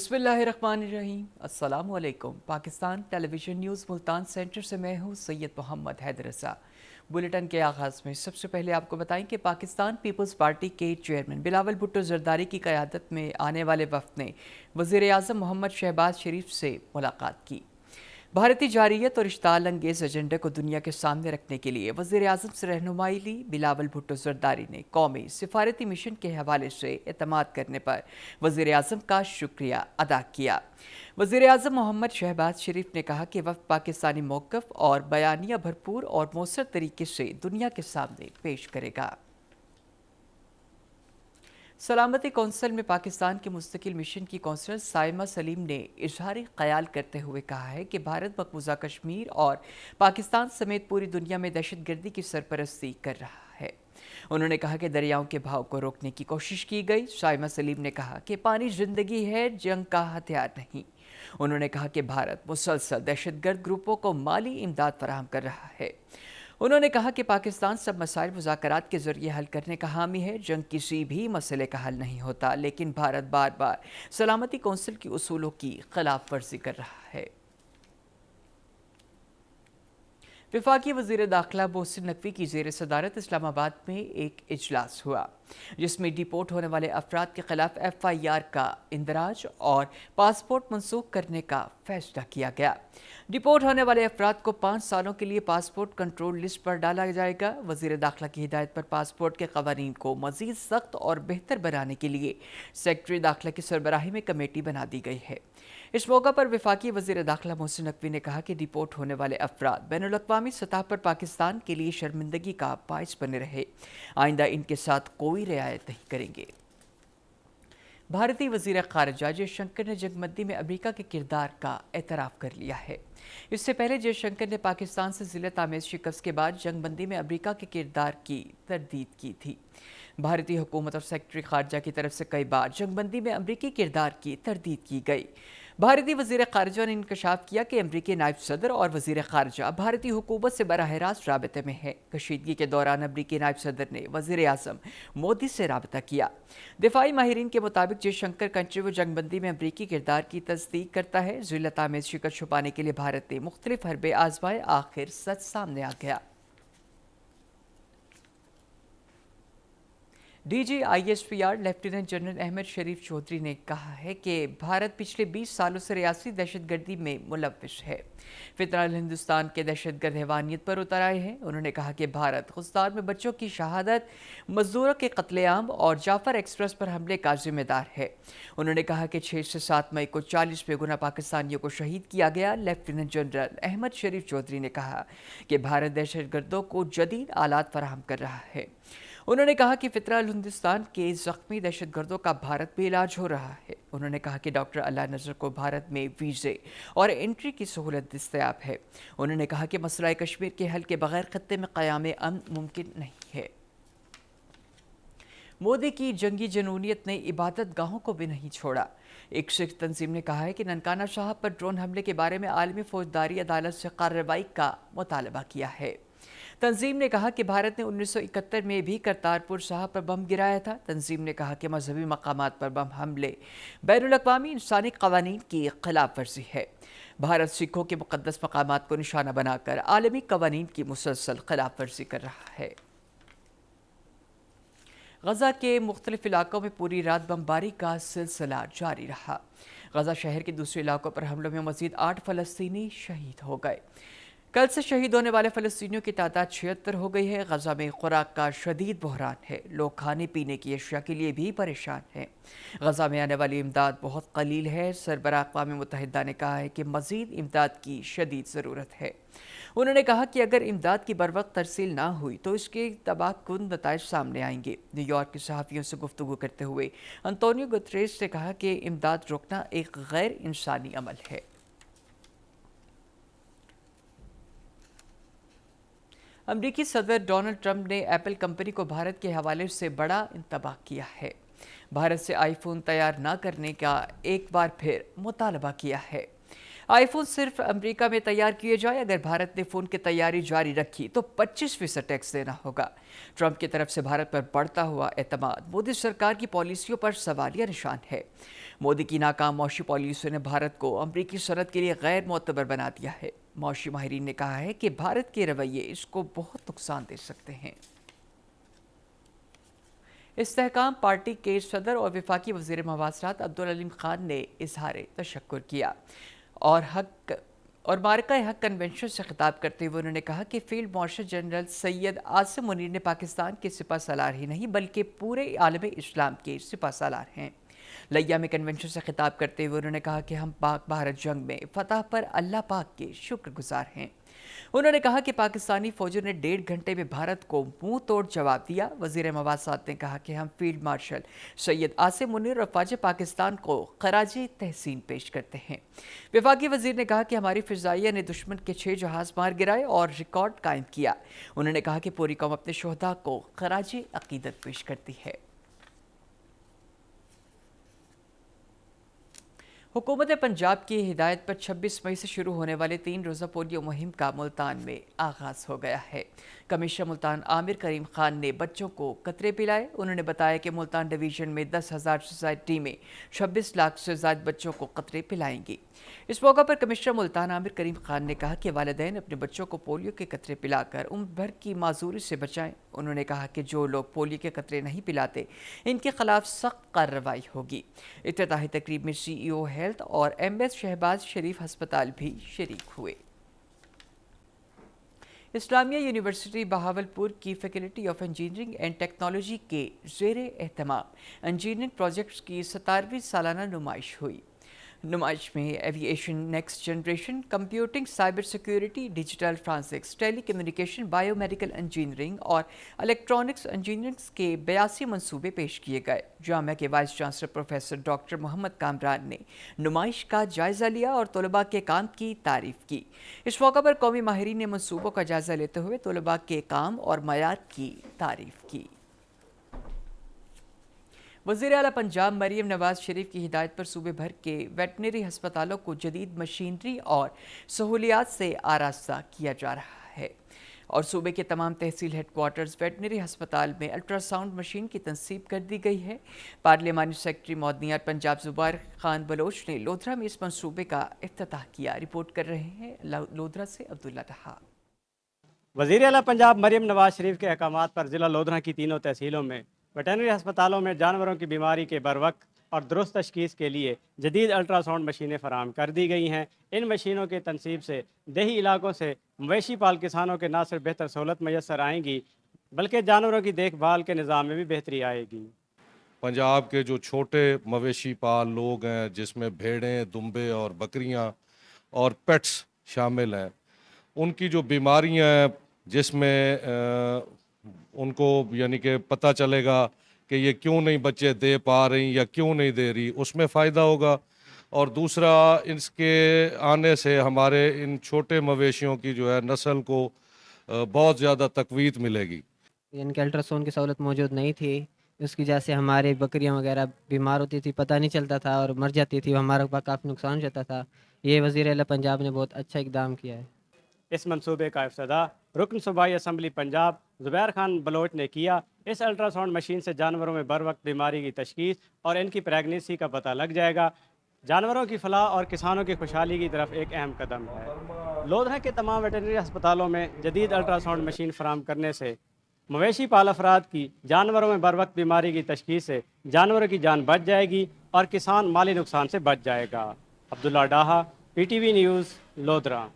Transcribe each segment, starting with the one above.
बिस्मिल्लाहिर्रहमानिर्रहीम। अस्सलाम वालेकुम। Pakistan television news Multan centre से मैं हूँ सैयद मोहम्मद हैदर रज़ा। बुलेटिन के आगाज़ में सबसे पहले आपको बताएं कि पाकिस्तान पीपल्स पार्टी के चेयरमैन बिलावल भुट्टो जरदारी की क़यादत में आने वाले वफ़द ने वज़ीर आज़म मोहम्मद शहबाज शरीफ से मुलाकात की। भारतीय जारियत और इश्ताल अंगेज़ एजेंडे को दुनिया के सामने रखने के लिए वज़ीर आज़म से रहनुमाई ली। बिलावल भुट्टो जरदारी ने कौमी सिफारती मिशन के हवाले से एतमाद करने पर वज़ीर आज़म का शुक्रिया अदा किया। वज़ीर आज़म मोहम्मद शहबाज शरीफ ने कहा कि वफ़द पाकिस्तानी मौक़िफ़ और बयानिया भरपूर और मौसर तरीके से दुनिया के सामने पेश करेगा। सलामती कौंसिल में पाकिस्तान के मुस्तकिल मिशन की कौंसलर साइमा सलीम ने इजहारी ख्याल करते हुए कहा है कि भारत मकबूजा कश्मीर और पाकिस्तान समेत पूरी दुनिया में दहशत गर्दी की सरपरस्ती कर रहा है। उन्होंने कहा कि दरियाओं के बहाव को रोकने की कोशिश की गई। साइमा सलीम ने कहा कि पानी जिंदगी है, जंग का हथियार नहीं। उन्होंने कहा कि भारत मुसलसल दहशतगर्द ग्रुपों को माली इमदाद फराहम कर रहा है। उन्होंने कहा कि पाकिस्तान सब मसाइल मुज़ाकरात के ज़रिए हल करने का हामी है। जंग किसी भी मसले का हल नहीं होता, लेकिन भारत बार बार सलामती कौंसिल के उसूलों की खिलाफ वर्जी कर रहा है। वफाकी वज़ीर दाखिला मोहसिन नकवी की ज़ेर सदारत इस्लामाबाद में एक इजलास हुआ, जिसमें डिपोर्ट होने वाले अफराद के खिलाफ FIR का इंदराज और पासपोर्ट मनसूख करने का फैसला किया गया। डिपोर्ट होने वाले अफराद को 5 सालों के लिए पासपोर्ट कंट्रोल लिस्ट पर डाला जाएगा। वज़ीर दाखिला की हिदायत पर पासपोर्ट के क़वानीन को मज़ीद सख्त और बेहतर बनाने के लिए सेक्रेटरी दाखिला की सरबराही में कमेटी बना दी गई है। इस मौका पर वफाकी वज़ीर दाखिला मोहसिन नकवी ने कहा कि डिपोर्ट होने वाले अफराद बैनुल-अक़वामी सतह पर पाकिस्तान के लिए शर्मिंदगी का बाइस बने रहे। आइंदा इनके साथ कोई रियायत नहीं करेंगे। भारतीय वज़ीर ख़ारिजा जयशंकर ने जंगबंदी में अमेरिका के किरदार का एतराफ़ कर लिया है। इससे पहले जयशंकर ने पाकिस्तान से ज़िल्लत आमेज़ शिकस्त के बाद जंगबंदी में अमेरिका के किरदार की तरदीद की थी। भारतीय हुकूमत और सेक्रेटरी ख़ारिजा की तरफ से कई बार जंगबंदी में अमेरिकी किरदार की तरदीद की गई। भारतीय वज़ीर ख़ारिजा ने इंकशाफ किया कि अमेरिकी नायब सदर और वज़ीर ख़ारिजा भारतीय हुकूमत से बराह रास्त राबते में है। कशीदगी के दौरान अमेरिकी नायब सदर ने वज़ीर आज़म मोदी से राबता किया। दिफाई माहिरीन के मुताबिक जयशंकर कंट्री व जंगबंदी में अमेरिकी किरदार की तस्दीक करता है। ज़िल्लत आमेज़ शिकस्त छुपाने के लिए भारत ने मुख्तलिफ हरबे आजमाए, आखिर सच सामने आ गया। DGISPR लेफ्टिनेंट जनरल अहमद शरीफ चौधरी ने कहा है कि भारत पिछले 20 सालों से रियासी दहशतगर्दी में मुलव्विस है। फितरल हिंदुस्तान के दहशतगर्द हैवानियत पर उतर आए हैं। उन्होंने कहा कि भारत खुस्तान में बच्चों की शहादत, मजदूरों के कत्लेआम और जाफर एक्सप्रेस पर हमले का जिम्मेदार है। उन्होंने कहा कि 6 से 7 मई को 40 बेगुनाह पाकिस्तानियों को शहीद किया गया। लेफ्टिनेंट जनरल अहमद शरीफ चौधरी ने कहा कि भारत दहशतगर्दों को जदीद आलात फराहम कर रहा है। उन्होंने कहा कि फितरल हिंदुस्तान के ज़ख्मी दहशतगर्दों का भारत में इलाज हो रहा है। उन्होंने कहा कि डॉक्टर अल्लाह नज़र को भारत में वीज़े और एंट्री की सहूलत दस्तयाब है। उन्होंने कहा कि मसला कश्मीर के हल के बगैर खत्ते में क़याम अमन मुमकिन नहीं है। मोदी की जंगी जनूनियत ने इबादत गाहों को भी नहीं छोड़ा। एक सिख तंजीम ने कहा है कि ननकाना साहब पर ड्रोन हमले के बारे में आलमी फौजदारी अदालत से कार्रवाई का मुतालबा किया है। तंजीम ने कहा कि भारत ने 1971 में भी करतारपुर साहब पर बम गिराया था। तंजीम ने कहा कि मजहबी मकामात पर बम हमले बैनुल-अक़वामी इंसानी क़वानीन की खिलाफ वर्जी है। भारत सिखों के मुक़द्दस मकामात को निशाना बनाकर आलमी क़वानीन की मुसलसल खिलाफ वर्जी कर रहा है। गज़ा के मुख्तलिफ इलाकों में पूरी रात बमबारी का सिलसिला जारी रहा। गज़ा शहर के दूसरे इलाकों पर हमलों में मज़ीद 8 फ़लस्तीनी शहीद हो गए। कल से शहीद होने वाले फ़लस्तीनियों की तादाद 76 हो गई है। गज़ा में खुराक का शदीद बहरान है। लोग खाने पीने की अशिया के लिए भी परेशान हैं। गज़ा में आने वाली इमदाद बहुत कलील है। सरबराह अक़वाम मुत्तहिदा ने कहा है कि मज़ीद इमदाद की शदीद ज़रूरत है। उन्होंने कहा कि अगर इमदाद की बरवक्त तरसील ना हुई तो इसके तबाहकुन नताइज सामने आएंगे। न्यूयॉर्क के सहाफ़ियों से गुफ्तगू करते हुए अंतोनियो गुतरेस ने कहा कि इमदाद रोकना एक गैर इंसानी अमल है। अमरीकी सदर डोनाल्ड ट्रंप ने एप्पल कंपनी को भारत के हवाले से बड़ा इंतबाह किया है। भारत से आईफोन तैयार न करने का एक बार फिर मुतालबा किया है। آئی فون صرف امریکہ میں تیار کیے جائے، اگر بھارت نے فون کی تیاری جاری رکھی تو 25% ٹیکس دینا ہوگا۔ ٹرمپ کی طرف سے بھارت پر بڑھتا ہوا اعتماد مودی سرکار کی پالیسیوں پر سوالیہ نشان ہے۔ مودی کی ناکام معاشی پالیسیوں نے بھارت کو امریکی صنعت کے لیے غیر معتبر بنا دیا ہے۔ معاشی ماہرین نے کہا ہے کہ بھارت کے رویے اس کو بہت نقصان دے سکتے ہیں۔ استحکام پارٹی کے صدر اور وفاقی وزیر مواصلات عبدالعلیم خان نے اظہار تشکر کیا اور معرکہ حق کنونشن سے خطاب کرتے ہوئے انہوں نے کہا کہ field marshal general Syed Asim Munir نے پاکستان کے سپہ سالار ہی نہیں بلکہ پورے عالم اسلام کے سپہ سالار ہیں۔ لیا میں کنونشن سے خطاب کرتے ہوئے انہوں نے کہا کہ ہم پاک بھارت جنگ میں فتح پر اللہ پاک کے شکر گزار ہیں۔ انہوں نے کہا کہ پاکستانی فوجوں نے 1.5 گھنٹے میں بھارت کو منہ توڑ جواب دیا۔ وزیر مواصلات نے کہا کہ ہم فیلڈ مارشل سید عاصم منیر اور فوج پاکستان کو خراج تحسین پیش کرتے ہیں۔ وفاقی وزیر نے کہا کہ ہماری فضائیہ نے دشمن کے 6 جہاز مار گرائے اور ریکارڈ قائم کیا۔ انہوں نے کہا کہ پوری قوم اپنے شہداء کو خراج عقیدت پیش کرتی ہے۔ حکومت پنجاب کی ہدایت پر 26 مئی سے شروع ہونے والے 3 روزہ پولیو مہم کا ملتان میں آغاز ہو گیا ہے۔ کمشنر ملتان عامر کریم خان نے بچوں کو قطرے پلائے۔ انہوں نے بتایا کہ ملتان ڈویژن میں 10,000 سے زائد ٹیمیں 26 لاکھ سے زائد بچوں کو قطرے پلائیں گی۔ اس موقع پر کمشنر ملتان عامر کریم خان نے کہا کہ والدین اپنے بچوں کو پولیو کے قطرے پلا کر عمر بھر کی معذوری سے بچائیں۔ انہوں نے کہا کہ جو لوگ پولیو کے قطرے نہیں پلاتے ان کے خلاف سخت کارروائی ہوگی۔ افتتاحی تقریب میں سی ای او ہیلتھ اور ایم ایس شہباز شریف ہسپتال بھی شریک ہوئے۔ اسلامیہ یونیورسٹی بہاولپور کی faculty of engineering and technology کے زیر اہتمام انجینئرنگ پروجیکٹس کی 17ویں سالانہ نمائش ہوئی۔ نمائش میں aviation next generation, computing, cyber security, digital forensics, telecommunication, biomedical engineering اور الیکٹرانکس انجینئرنگ کے 82 منصوبے پیش کیے گئے۔ جامعہ کے vice chancellor professor doctor Muhammad Kamran نے نمائش کا جائزہ لیا اور طلباء کے کام کی تعریف کی۔ اس موقع پر قومی ماہرین نے منصوبوں کا جائزہ لیتے ہوئے طلباء کے کام اور معیار کی تعریف کی۔ وزیر اعلیٰ پنجاب مریم نواز شریف کی ہدایت پر صوبے بھر کے ویٹنری ہسپتالوں کو جدید مشینری اور سہولیات سے آراستہ کیا جا رہا ہے اور صوبے کے تمام تحصیل ہیڈ کوارٹرز ویٹنری ہسپتال میں الٹرا ساؤنڈ مشین کی تنصیب کر دی گئی ہے۔ پارلیمانی سیکرٹری معدنیات پنجاب زبیر خان بلوچ نے لودھرا میں اس منصوبے کا افتتاح کیا۔ رپورٹ کر رہے ہیں لودھرا سے عبداللہ ٹہا۔ وزیر اعلیٰ پنجاب مریم نواز شریف کے احکامات پر ضلع لودھرا کی تینوں تحصیلوں میں ویٹرنری ہسپتالوں میں جانوروں کی بیماری کے بروقت اور درست تشخیص کے لیے جدید الٹرا ساؤنڈ مشینیں فراہم کر دی گئی ہیں۔ ان مشینوں کے تنصیب سے دیہی علاقوں سے مویشی پال کسانوں کے نہ صرف بہتر سہولت میسر آئیں گی بلکہ جانوروں کی دیکھ بھال کے نظام میں بھی بہتری آئے گی۔ پنجاب کے جو چھوٹے مویشی پال لوگ ہیں جس میں بھیڑیں، دمبے اور بکریاں اور پیٹس شامل ہیں، ان کی جو بیماریاں ہیں جس میں ان کو یعنی کہ پتہ چلے گا کہ یہ کیوں نہیں بچے دے پا رہی یا کیوں نہیں دے رہی، اس میں فائدہ ہوگا۔ اور دوسرا اس کے آنے سے ہمارے ان چھوٹے مویشیوں کی جو ہے نسل کو بہت زیادہ تقویت ملے گی۔ ان کے الٹرا ساؤنڈ کی سہولت موجود نہیں تھی، اس کی وجہ سے ہماری بکریاں وغیرہ بیمار ہوتی تھی، پتہ نہیں چلتا تھا اور مر جاتی تھی، ہمارا کافی نقصان ہو جاتا تھا۔ یہ وزیر اعلیٰ پنجاب نے بہت اچھا اقدام کیا ہے۔ اس منصوبے کا افتتاح رکن صوبائی اسمبلی پنجاب زبیر خان بلوچ نے کیا۔ اس الٹرا ساؤنڈ مشین سے جانوروں میں بر وقت بیماری کی تشخیص اور ان کی پریگننسی کا پتہ لگ جائے گا۔ جانوروں کی فلاح اور کسانوں کی خوشحالی کی طرف ایک اہم قدم ہے۔ لودھرا کے تمام ویٹرنری ہسپتالوں میں جدید الٹرا ساؤنڈ مشین فراہم کرنے سے مویشی پال افراد کی جانوروں میں بر وقت بیماری کی تشخیص سے جانوروں کی جان بچ جائے گی اور کسان مالی نقصان سے بچ جائے گا۔ Abdullah Daha, P T V news, Lodhran.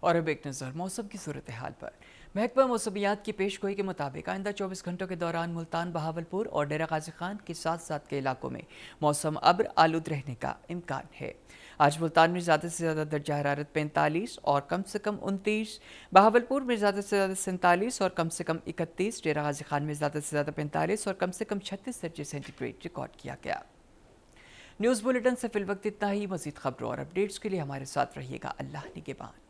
اور اب ایک نظر موسم کی صورتحال پر۔ محکمہ موسمیات کی پیش گوئی کے مطابق آئندہ 24 گھنٹوں کے دوران ملتان، بہاولپور اور ڈیرہ غازی خان کے ساتھ کے علاقوں میں موسم ابر آلود رہنے کا امکان ہے۔ آج ملتان میں زیادہ سے زیادہ درجہ حرارت 45 اور کم سے کم 29، بہاولپور میں زیادہ سے زیادہ 47 اور کم سے کم 31، ڈیرہ غازی خان میں زیادہ سے زیادہ 45 اور کم سے کم 36 درجے سینٹی گریڈ ریکارڈ کیا گیا۔ نیوز بلیٹن سے فی الوقت اتنا ہی۔ مزید خبروں اور اپڈیٹس کے لیے ہمارے ساتھ رہیے گا۔ اللہ نگہبان۔